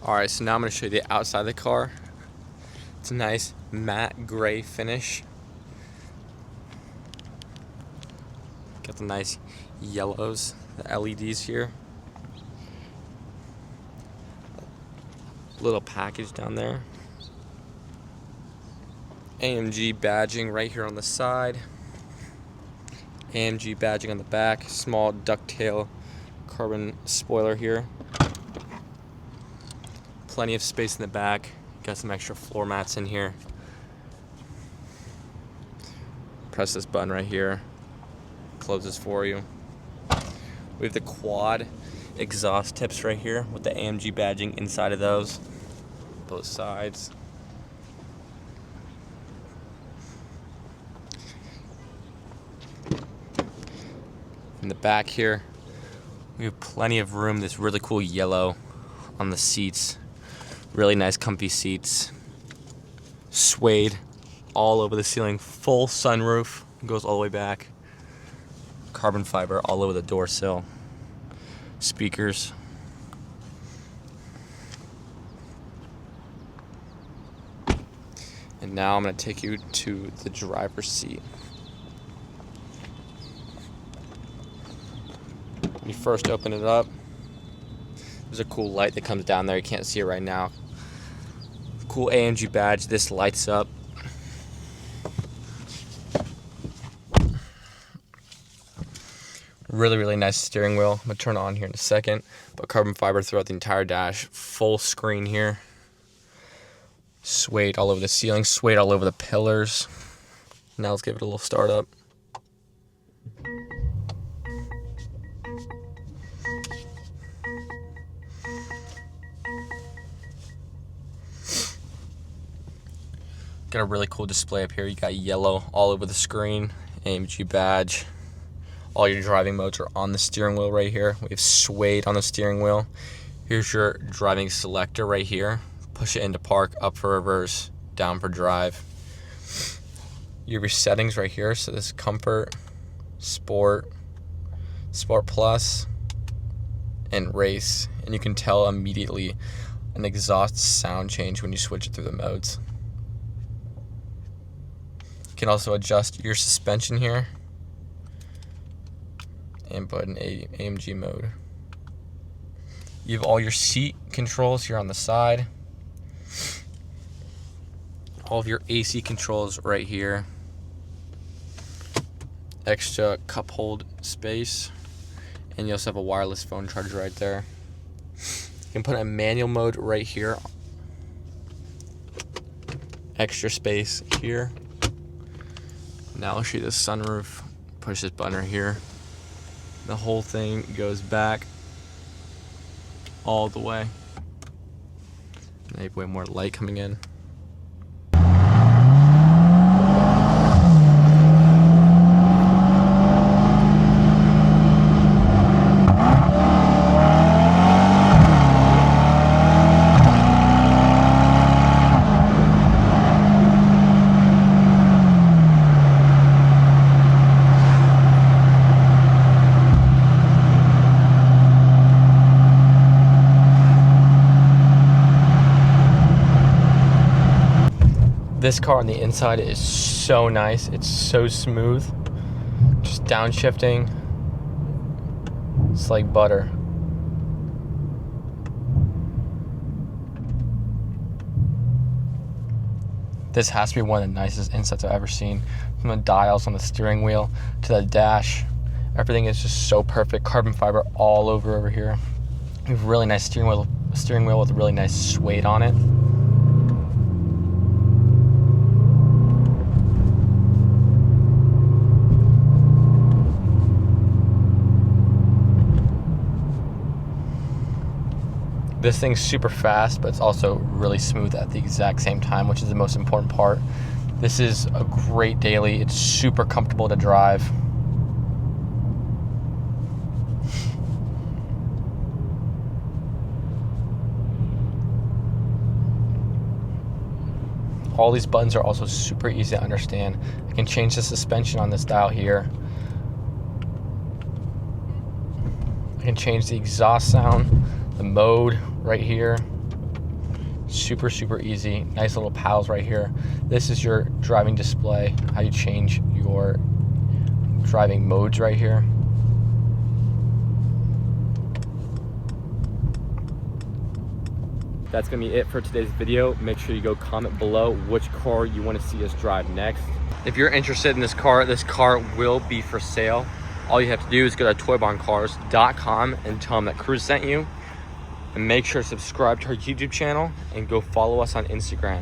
Alright, so now I'm going to show you the outside of the car. It's a nice matte gray finish. Got the nice yellows, the LEDs here. Little package down there. AMG badging right here on the side. AMG badging on the back. Small ducktail carbon spoiler here. Plenty of space in the back. Got some extra floor mats in here. Press this button right here. Closes for you. We have the quad exhaust tips right here with the AMG badging inside of those. Both sides. In the back here, we have plenty of room. This really cool yellow on the seats. Really nice comfy seats. Suede all over the ceiling. Full sunroof. Goes all the way back. Carbon fiber all over the door sill. Speakers. And now I'm going to take you to the driver's seat. When you first open it up, there's a cool light that comes down there. You can't see it right now. Cool AMG badge. This lights up. Really, really nice steering wheel. I'm going to turn it on here in a second. But carbon fiber throughout the entire dash. Full screen here. Suede all over the ceiling. Suede all over the pillars. Now let's give it a little start up. Got a really cool display up here. You got yellow all over the screen. AMG badge. All your driving modes are on the steering wheel right here. We have suede on the steering wheel. Here's your driving selector right here. Push it into park, up for reverse, down for drive. You have your settings right here. So this is comfort, sport, sport plus, and race. And you can tell immediately an exhaust sound change when you switch it through the modes. You can also adjust your suspension here and put an AMG mode. You have all your seat controls here on the side. All of your AC controls right here. Extra cup hold space. And you also have a wireless phone charger right there. You can put a manual mode right here. Extra space here. Now I'll show you the sunroof. Push this button right here. The whole thing goes back all the way. Now you have way more light coming in. This car on the inside is so nice. It's so smooth. Just downshifting. It's like butter. This has to be one of the nicest insides I've ever seen. From the dials on the steering wheel to the dash. Everything is just so perfect. Carbon fiber all over here. We have a really nice steering wheel with a really nice suede on it. This thing's super fast, but it's also really smooth at the exact same time, which is the most important part. This is a great daily. It's super comfortable to drive. All these buttons are also super easy to understand. I can change the suspension on this dial here. I can change the exhaust sound, the mode right here. Super, super easy. Nice little paddles right here. This is your driving display, how you change your driving modes right here. That's gonna be it for today's video. Make sure you go comment below which car you want to see us drive next. If you're interested in this car will be for sale. All you have to do is go to toybarncars.com and tell them that Cruz sent you. And make sure to subscribe to our YouTube channel and go follow us on Instagram.